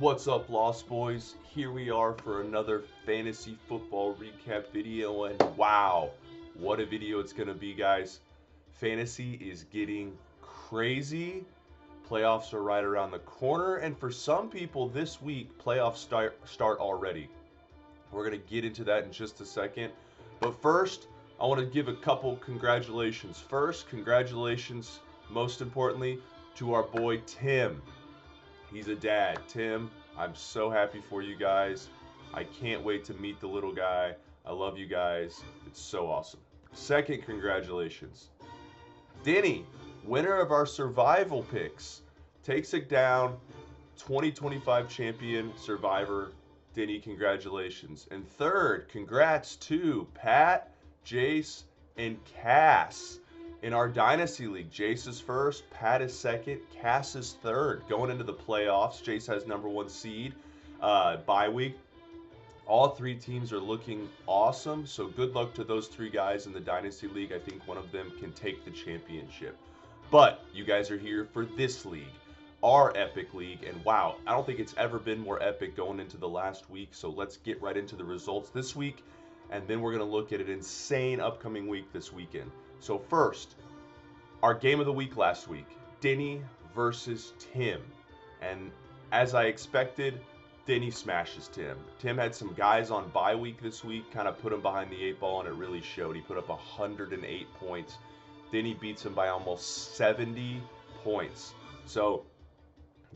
What's up, Lost Boys? Here we are for another fantasy football recap video, and wow, what a video it's gonna be, guys. Fantasy is getting crazy. Playoffs are right around the corner, and for some people this week, playoffs start already. We're gonna get into that in just a second. But first, I want to give a couple congratulations. First, congratulations, most importantly, to our boy Tim. He's a dad. Tim, I'm so happy for you guys. I can't wait to meet the little guy. I love you guys. It's so awesome. Second, congratulations. Denny, winner of our survival picks, takes it down. 2025 champion survivor. Denny, congratulations. And third, congrats to Pat, Jace, and Cass. In our Dynasty League, Jace is first, Pat is second, Cass is third. Going into the playoffs, Jace has number one seed. Bye week. All three teams are looking awesome, so good luck to those three guys in the Dynasty League. I think one of them can take the championship. But you guys are here for this league, our Epic League, and wow, I don't think it's ever been more epic going into the last week, so let's get right into the results this week, and then we're going to look at an insane upcoming week this weekend. So first, our game of the week last week, Denny versus Tim. And as I expected, Denny smashes Tim. Tim had some guys on bye week this week, kind of put him behind the eight ball, and it really showed. He put up 108 points. Denny beats him by almost 70 points. So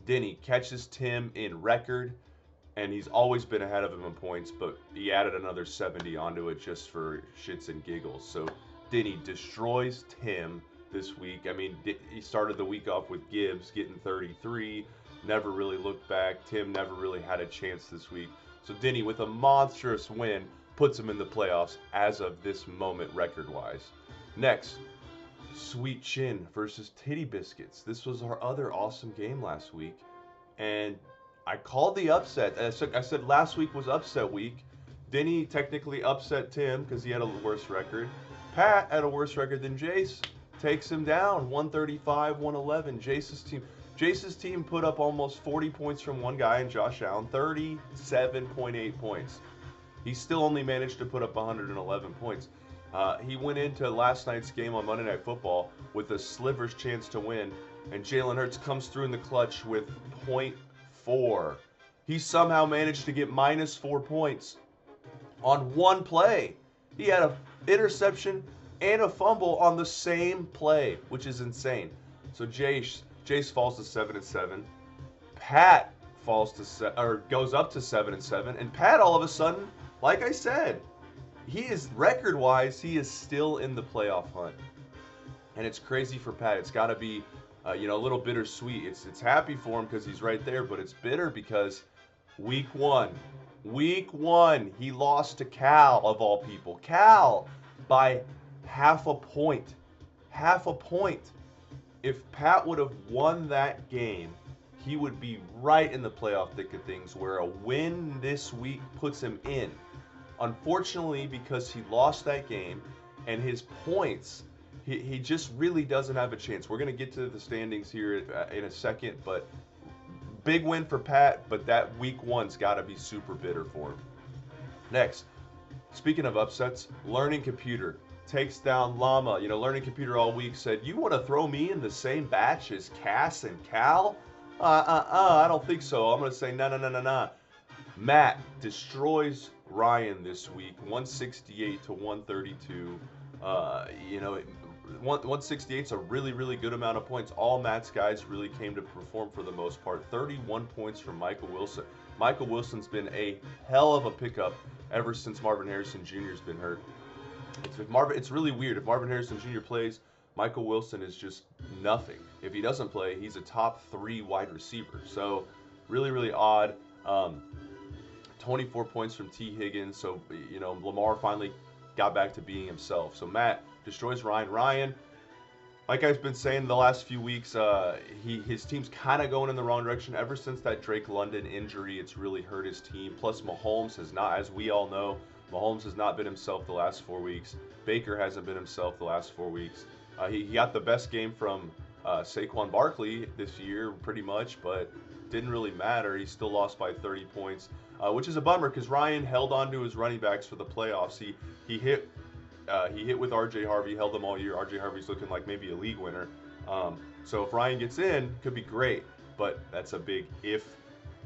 Denny catches Tim in record, and he's always been ahead of him in points, but he added another 70 onto it just for shits and giggles. So Denny destroys Tim this week. I mean, he started the week off with Gibbs getting 33, never really looked back. Tim never really had a chance this week. So Denny, with a monstrous win, puts him in the playoffs as of this moment record-wise. Next, Sweet Chin versus Titty Biscuits. This was our other awesome game last week, and I called the upset. I said last week was upset week. Denny technically upset Tim because he had a worse record. Pat had a worse record than Jace. Takes him down 135, 111. Jace's team put up almost 40 points from one guy in Josh Allen, 37.8 points. He still only managed to put up 111 points. He went into last night's game on Monday Night Football with a sliver's chance to win, and Jalen Hurts comes through in the clutch with .4. He somehow managed to get -4 points on one play. He had an interception and a fumble on the same play, which is insane. So Jace falls to 7-7. Pat falls to goes up to 7-7, and Pat all of a sudden, like I said, he is record-wise, he is still in the playoff hunt, and it's crazy for Pat. It's got to be, a little bittersweet. It's happy for him because he's right there, but it's bitter because week one, he lost to Cal of all people. Cal by half a point. If Pat would have won that game, he would be right in the playoff thick of things, where a win this week puts him in. Unfortunately, because he lost that game and his points, he just really doesn't have a chance. We're going to get to the standings here in a second, but big win for Pat, but that week one's got to be super bitter for him. Next, speaking of upsets, Learning Computer takes down Llama. Learning Computer all week said, you want to throw me in the same batch as Cass and Cal? I don't think so. I'm going to say no. Matt destroys Ryan this week, 168 to 132. 168 is a really, really good amount of points. All Matt's guys really came to perform for the most part. 31 points from Michael Wilson. Michael Wilson's been a hell of a pickup ever since Marvin Harrison Jr. has been hurt. It's really weird. If Marvin Harrison Jr. plays, Michael Wilson is just nothing. If he doesn't play, he's a top 3 wide receiver. So really, really odd. 24 points from T. Higgins. So, Lamar finally got back to being himself. So Matt destroys Ryan. Ryan, like I've been saying the last few weeks, his team's kind of going in the wrong direction. Ever since that Drake London injury, it's really hurt his team. Plus, Mahomes has not, as we all know, Mahomes has not been himself the last 4 weeks. Baker hasn't been himself the last 4 weeks. He got the best game from Saquon Barkley this year, pretty much, but didn't really matter. He still lost by 30 points, which is a bummer because Ryan held on to his running backs for the playoffs. He hit with R.J. Harvey, held them all year. R.J. Harvey's looking like maybe a league winner. So if Ryan gets in, could be great, but that's a big if.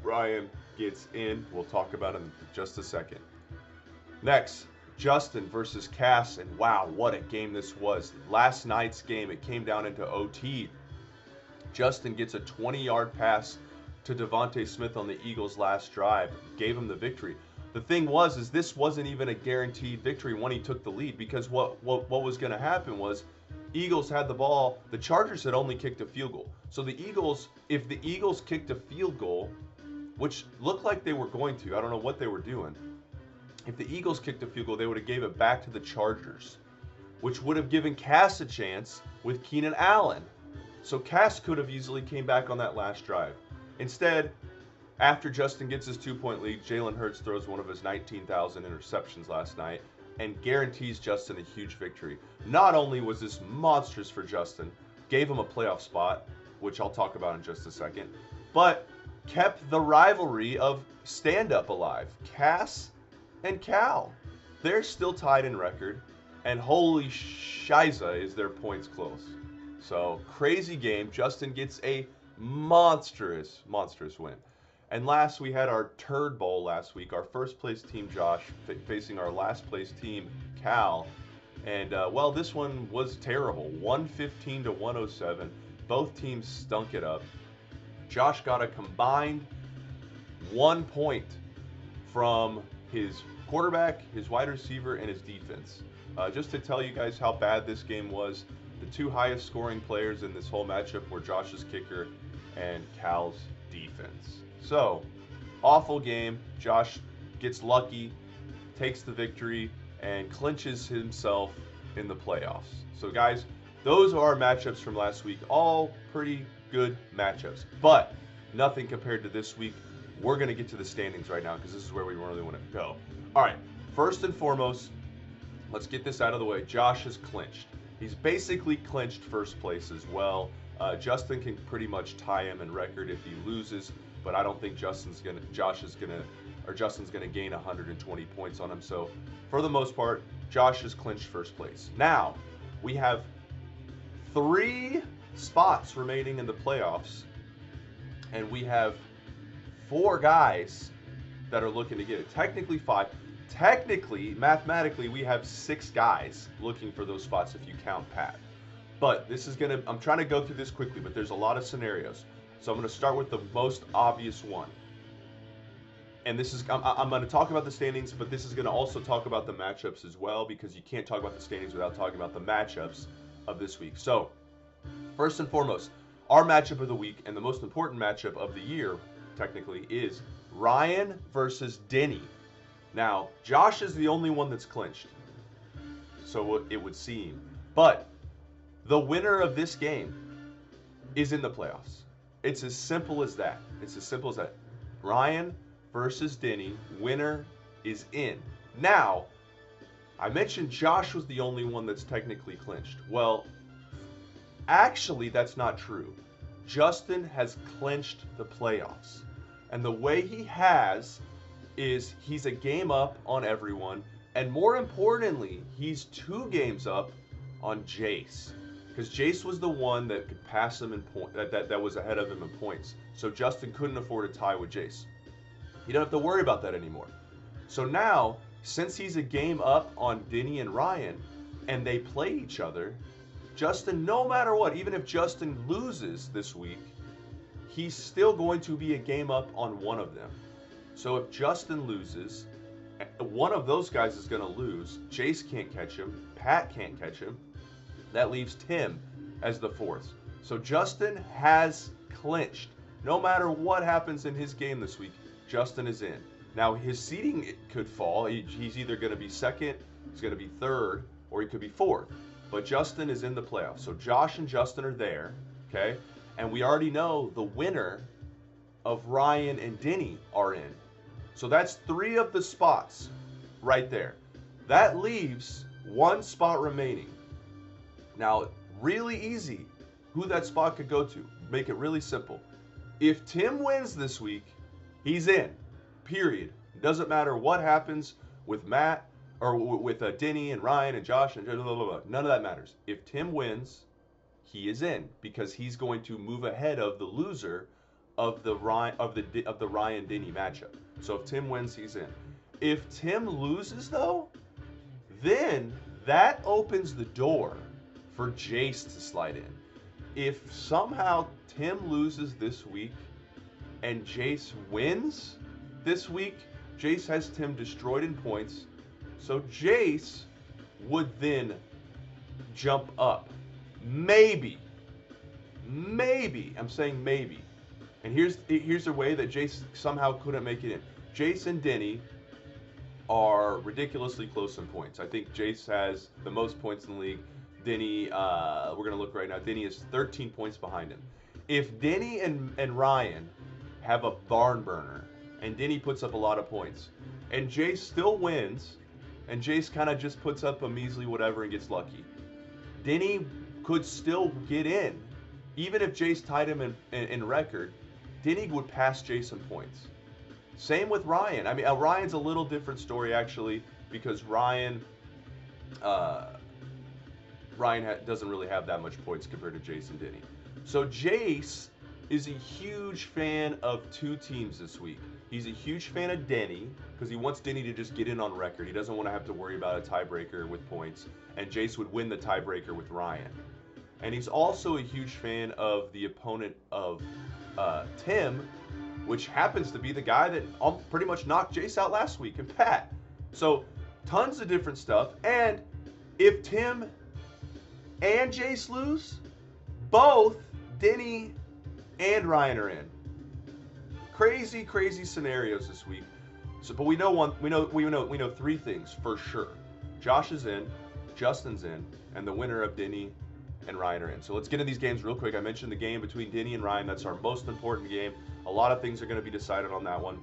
Ryan gets in. We'll talk about it in just a second. Next, Justin versus Cass, and wow, what a game this was. Last night's game, it came down into OT. Justin gets a 20-yard pass to Devontae Smith on the Eagles' last drive, gave him the victory. The thing is this wasn't even a guaranteed victory when he took the lead, because what was going to happen was Eagles had the ball. The Chargers had only kicked a field goal. So the Eagles, if the Eagles kicked a field goal, which looked like they were going to, I don't know what they were doing. If the Eagles kicked a field goal, they would have gave it back to the Chargers, which would have given Cass a chance with Keenan Allen. So Cass could have easily came back on that last drive. Instead, after Justin gets his 2-point lead, Jalen Hurts throws one of his 19,000 interceptions last night and guarantees Justin a huge victory. Not only was this monstrous for Justin, gave him a playoff spot, which I'll talk about in just a second, but kept the rivalry of stand-up alive. Cass and Cal, they're still tied in record, and holy shiza is their points close. So crazy game. Justin gets a monstrous win. And last, we had our Turd Bowl last week. Our first place team, Josh, facing our last place team, Cal. And well, this one was terrible. 115 to 107. Both teams stunk it up. Josh got a combined 1 point from his quarterback, his wide receiver, and his defense. Just to tell you guys how bad this game was, the two highest scoring players in this whole matchup were Josh's kicker and Cal's defense. So, awful game. Josh gets lucky, takes the victory, and clinches himself in the playoffs. So guys, those are our matchups from last week. All pretty good matchups, but nothing compared to this week. We're going to get to the standings right now because this is where we really want to go. All right, first and foremost, let's get this out of the way. Josh has clinched. He's basically clinched first place as well. Justin can pretty much tie him in record if he loses, but I don't think Justin's gonna gain 120 points on him. So for the most part, Josh has clinched first place. Now we have 3 spots remaining in the playoffs, and we have 4 guys that are looking to get it. Technically 5. Technically, mathematically, we have 6 guys looking for those spots if you count Pat. But I'm trying to go through this quickly, but there's a lot of scenarios. So I'm going to start with the most obvious one. And I'm going to talk about the standings, but this is going to also talk about the matchups as well, because you can't talk about the standings without talking about the matchups of this week. So, first and foremost, our matchup of the week, and the most important matchup of the year, technically, is Ryan versus Denny. Now, Josh is the only one that's clinched, so it would seem. But the winner of this game is in the playoffs. It's as simple as that. It's as simple as that. Ryan versus Denny, winner is in. Now, I mentioned Josh was the only one that's technically clinched. Well, actually, that's not true. Justin has clinched the playoffs. And the way he has is he's a game up on everyone. And more importantly, he's 2 games up on Jace. Because Jace was the one that could pass him in that was ahead of him in points. So Justin couldn't afford a tie with Jace. You don't have to worry about that anymore. So now, since he's a game up on Denny and Ryan, and they play each other, Justin, no matter what, even if Justin loses this week, he's still going to be a game up on one of them. So if Justin loses, one of those guys is going to lose. Jace can't catch him. Pat can't catch him. That leaves Tim as the 4th. So Justin has clinched. No matter what happens in his game this week, Justin is in. Now, his seeding could fall. He's either going to be 2nd, he's going to be 3rd, or he could be 4th. But Justin is in the playoffs. So Josh and Justin are there, okay? And we already know the winner of Ryan and Denny are in. So that's 3 of the spots right there. That leaves 1 spot remaining. Now, really easy who that spot could go to. Make it really simple. If Tim wins this week, he's in. Period. It doesn't matter what happens with Matt or with Denny and Ryan and Josh and blah, blah, blah, blah. None of that matters. If Tim wins, he is in because he's going to move ahead of the loser of the Ryan Denny matchup. So if Tim wins, he's in. If Tim loses though, then that opens the door for Jace to slide in. If somehow Tim loses this week and Jace wins this week, Jace has Tim destroyed in points. So Jace would then jump up. Maybe, I'm saying maybe. And here's a way that Jace somehow couldn't make it in. Jace and Denny are ridiculously close in points. I think Jace has the most points in the league. Denny, we're going to look right now. Denny is 13 points behind him. If Denny and Ryan have a barn burner, and Denny puts up a lot of points, and Jace still wins, and Jace kind of just puts up a measly whatever and gets lucky, Denny could still get in. Even if Jace tied him in record, Denny would pass Jace in points. Same with Ryan. I mean, Ryan's a little different story, actually, because Ryan doesn't really have that much points compared to Jace and Denny. So Jace is a huge fan of two teams this week. He's a huge fan of Denny because he wants Denny to just get in on record. He doesn't want to have to worry about a tiebreaker with points, and Jace would win the tiebreaker with Ryan. And he's also a huge fan of the opponent of Tim, which happens to be the guy that pretty much knocked Jace out last week, and Pat. So tons of different stuff. And if Tim and Jace lose, both Denny and Ryan are in. Crazy, crazy scenarios this week. So, but we know three things for sure. Josh is in, Justin's in, and the winner of Denny and Ryan are in. So let's get into these games real quick. I mentioned the game between Denny and Ryan. That's our most important game. A lot of things are going to be decided on that one.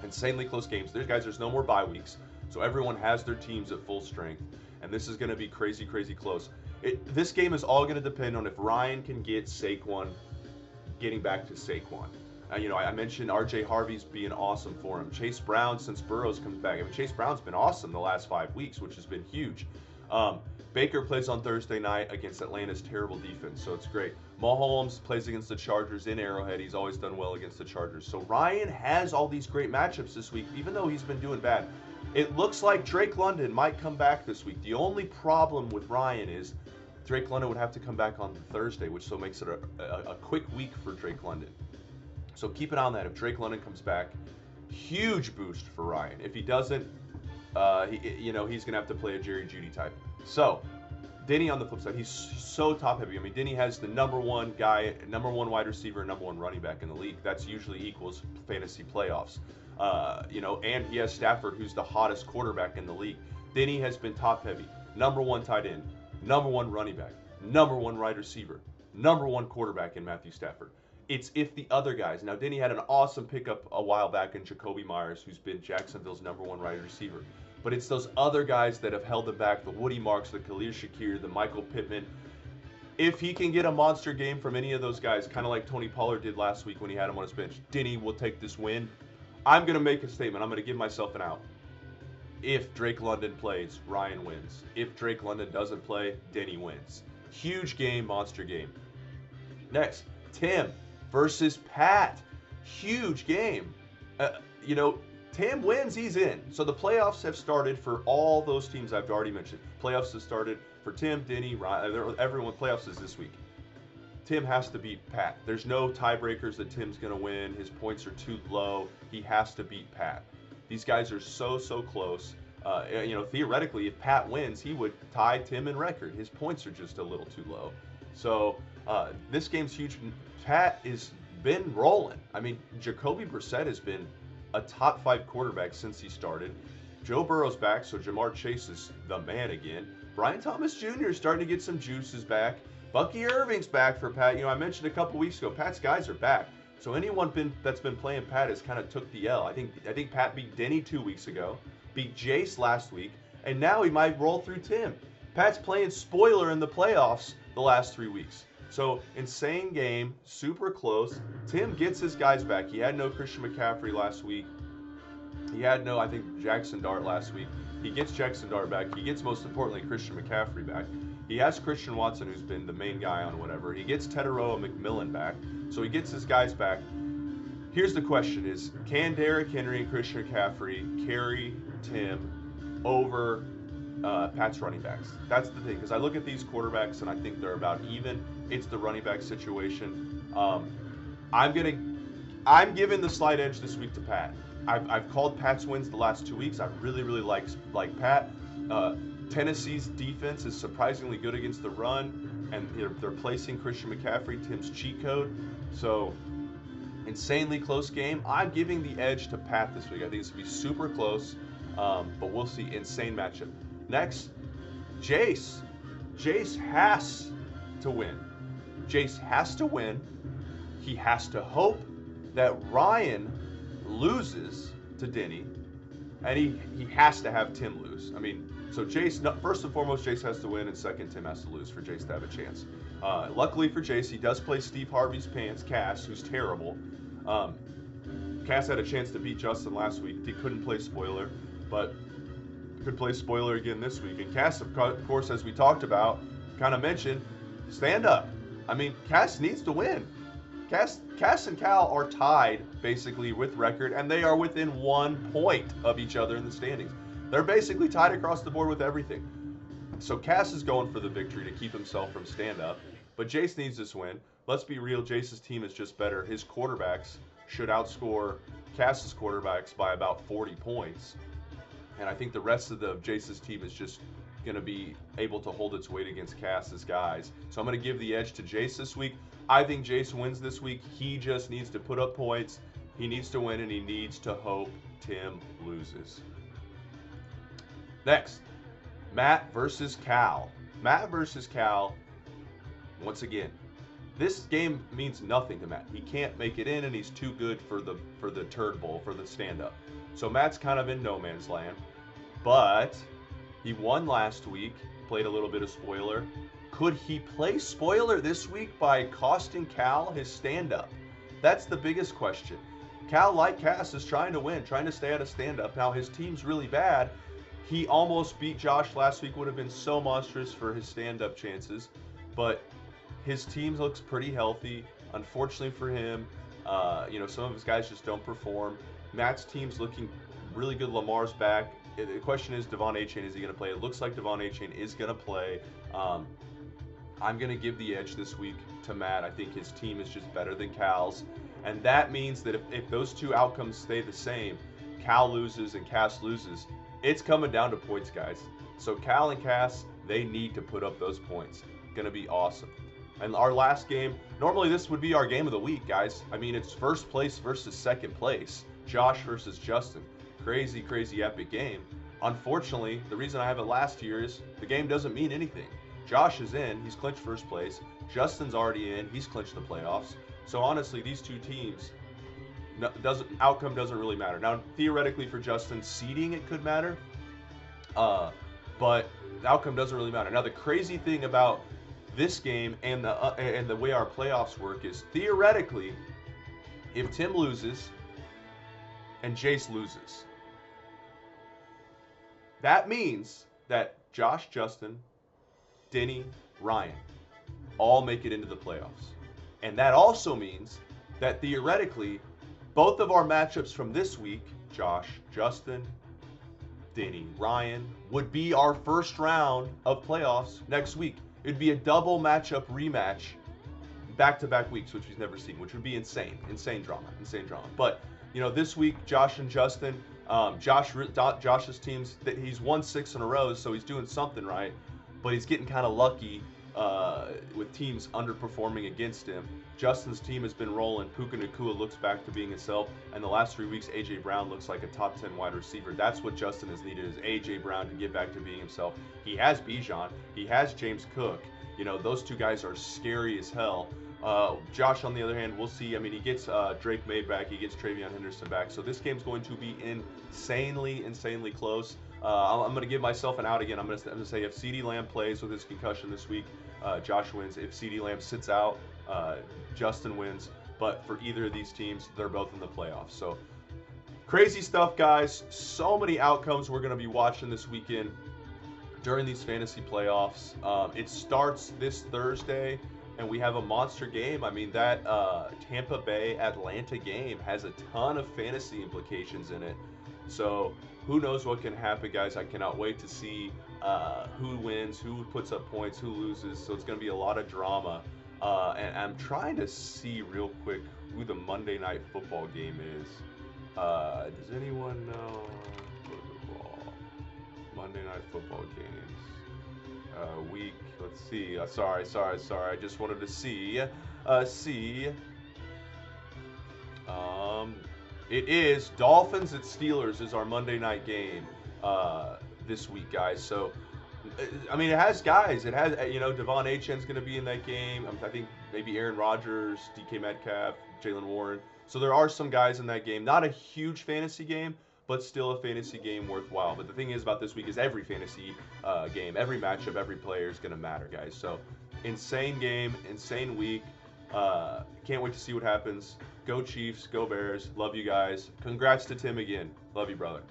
Insanely close games. There's no more bye weeks, so everyone has their teams at full strength, and this is going to be crazy, crazy close. This game is all going to depend on if Ryan can get Saquon getting back to Saquon. I mentioned RJ Harvey's being awesome for him. Chase Brown, since Burrows comes back. I mean, Chase Brown's been awesome the last 5 weeks, which has been huge. Baker plays on Thursday night against Atlanta's terrible defense, so it's great. Mahomes plays against the Chargers in Arrowhead. He's always done well against the Chargers. So Ryan has all these great matchups this week, even though he's been doing bad. It looks like Drake London might come back this week. The only problem with Ryan is Drake London would have to come back on Thursday, which so makes it a quick week for Drake London. So keep an eye on that. If Drake London comes back, huge boost for Ryan. If he doesn't, he's going to have to play a Jerry Jeudy type. So, Denny on the flip side, he's so top heavy. I mean, Denny has the number one wide receiver, number one running back in the league. That's usually equals fantasy playoffs. And he has Stafford, who's the hottest quarterback in the league. Denny has been top heavy. Number one tight end, number one running back, number one wide receiver, number one quarterback in Matthew Stafford. It's if the other guys. Now, Denny had an awesome pickup a while back in Jacoby Myers, who's been Jacksonville's number one wide receiver. But it's those other guys that have held him back, the Woody Marks, the Khalil Shakir, the Michael Pittman. If he can get a monster game from any of those guys, kind of like Tony Pollard did last week when he had him on his bench, Denny will take this win. I'm going to make a statement. I'm going to give myself an out. If Drake London plays, Ryan wins. If Drake London doesn't play, Denny wins. Huge game, monster game. Next, Tim versus Pat. Huge game. Tim wins, he's in. So the playoffs have started for all those teams I've already mentioned. Playoffs have started for Tim, Denny, Ryan, everyone. Playoffs is this week. Tim has to beat Pat. There's no tiebreakers that Tim's going to win. His points are too low. He has to beat Pat. These guys are so close. Theoretically, if Pat wins, he would tie Tim in record. His points are just a little too low. So this game's huge. Pat has been rolling. I mean, Jacoby Brissett has been a top 5 quarterback since he started. Joe Burrow's back, so Jamar Chase is the man again. Brian Thomas Jr. is starting to get some juices back. Bucky Irving's back for Pat. I mentioned a couple weeks ago, Pat's guys are back. So anyone that's been playing Pat has kind of took the L. I think Pat beat Denny 2 weeks ago, beat Jace last week, and now he might roll through Tim. Pat's playing spoiler in the playoffs the last 3 weeks. So insane game, super close. Tim gets his guys back. He had no Christian McCaffrey last week. He had no, I think, Jackson Dart last week. He gets Jackson Dart back. He gets, most importantly, Christian McCaffrey back. He has Christian Watson, who's been the main guy on whatever. He gets Teteroa McMillan back. So he gets his guys back. Here's the question is, can Derrick Henry and Christian McCaffrey carry Tim over Pat's running backs? That's the thing, because I look at these quarterbacks and I think they're about even. It's the running back situation. I'm giving the slight edge this week to Pat. I've called Pat's wins the last 2 weeks. I really like Pat. Tennessee's defense is surprisingly good against the run, and they're placing Christian McCaffrey, Tim's cheat code. So insanely close game. I'm giving the edge to Pat this week. I think it's going to be super close, but we'll see. Insane matchup. Next, Jace. Jace has to win. Jace has to win. He has to hope that Ryan loses to Denny, and he has to have Tim lose. I mean, so Jace, first and foremost, Jace has to win, and second, Tim has to lose for Jace to have a chance. Luckily for Jace, he does play Steve Harvey's pants, Cass, who's terrible. Cass had a chance to beat Justin last week. He couldn't play spoiler, but could play spoiler again this week. And Cass, of course, as we talked about, kind of mentioned, stand up. I mean, Cass needs to win. Cass and Cal are tied basically with record, and they are within 1 point of each other in the standings. They're basically tied across the board with everything. So Cass is going for the victory to keep himself from stand up, but Jace needs this win. Let's be real, Jace's team is just better. His quarterbacks should outscore Cass's quarterbacks by about 40 points. And I think the rest of Jace's team is just going to be able to hold its weight against Cass's guys. So I'm going to give the edge to Jace this week. I think Jace wins this week. He just needs to put up points. He needs to win, and he needs to hope Tim loses. Next, Matt versus Cal. Matt versus Cal, once again, this game means nothing to Matt. He can't make it in, and he's too good for the turd bowl, for the stand-up. So Matt's kind of in no man's land. But he won last week, played a little bit of spoiler. Could he play spoiler this week by costing Cal his stand-up? That's the biggest question. Cal, like Cass, is trying to win, trying to stay at a stand-up. Now, his team's really bad. He almost beat Josh last week, would have been so monstrous for his stand-up chances. But his team looks pretty healthy. Unfortunately for him, some of his guys just don't perform. Matt's team's looking really good. Lamar's back. The question is, Devon Achane, is he going to play? It looks like Devon Achane is going to play. I'm going to give the edge this week to Matt. I think his team is just better than Cal's. And that means that if those two outcomes stay the same, Cal loses and Cass loses, it's coming down to points, guys. So Cal and Cass, they need to put up those points. Going to be awesome. And our last game, normally this would be our game of the week, guys. I mean, it's first place versus second place. Josh versus Justin. Crazy, crazy epic game. Unfortunately, the reason I have it last year is the game doesn't mean anything. Josh is in. He's clinched first place. Justin's already in. He's clinched the playoffs. So honestly, these two teams, outcome doesn't really matter. Now, theoretically for Justin, seeding it could matter, but the outcome doesn't really matter. Now, the crazy thing about this game and the way our playoffs work is theoretically, if Tim loses and Jace loses, that means that Josh, Justin, Denny, Ryan all make it into the playoffs. And that also means that theoretically, both of our matchups from this week, Josh, Justin, Denny, Ryan, would be our first round of playoffs next week. It'd be a double matchup rematch back-to-back weeks, which we've never seen, which would be insane. Insane drama. But, this week, Josh and Justin, Josh's teams, he's won 6 in a row, so he's doing something right. But he's getting kind of lucky with teams underperforming against him. Justin's team has been rolling. Puka Nacua looks back to being himself. And the last 3 weeks, A.J. Brown looks like a top 10 wide receiver. That's what Justin has needed, is A.J. Brown to get back to being himself. He has Bijan. He has James Cook. Those two guys are scary as hell. Josh, on the other hand, we'll see. I mean, he gets Drake May back. He gets Travion Henderson back. So this game's going to be insanely close. I'm going to give myself an out again. I'm going to say if CeeDee Lamb plays with his concussion this week, Josh wins. If CeeDee Lamb sits out, Justin wins. But for either of these teams, they're both in the playoffs. So crazy stuff, guys. So many outcomes we're going to be watching this weekend during these fantasy playoffs. It starts this Thursday, and we have a monster game. I mean, that Tampa Bay Atlanta game has a ton of fantasy implications in it. So who knows what can happen, guys. I cannot wait to see who wins, who puts up points, who loses. So it's going to be a lot of drama. And I'm trying to see real quick who the Monday Night Football game is. Does anyone know? Monday Night Football games. Week. Let's see. Sorry. I just wanted to see. It is Dolphins at Steelers is our Monday night game this week, guys. So, I mean, it has guys. It has, Devon Achane's going to be in that game. I think maybe Aaron Rodgers, DK Metcalf, Jaylen Warren. So there are some guys in that game. Not a huge fantasy game, but still a fantasy game worthwhile. But the thing is about this week is every fantasy game, every matchup, every player is going to matter, guys. So insane game, insane week. Can't wait to see what happens. Go Chiefs, go Bears. Love you guys. Congrats to Tim again. Love you, brother.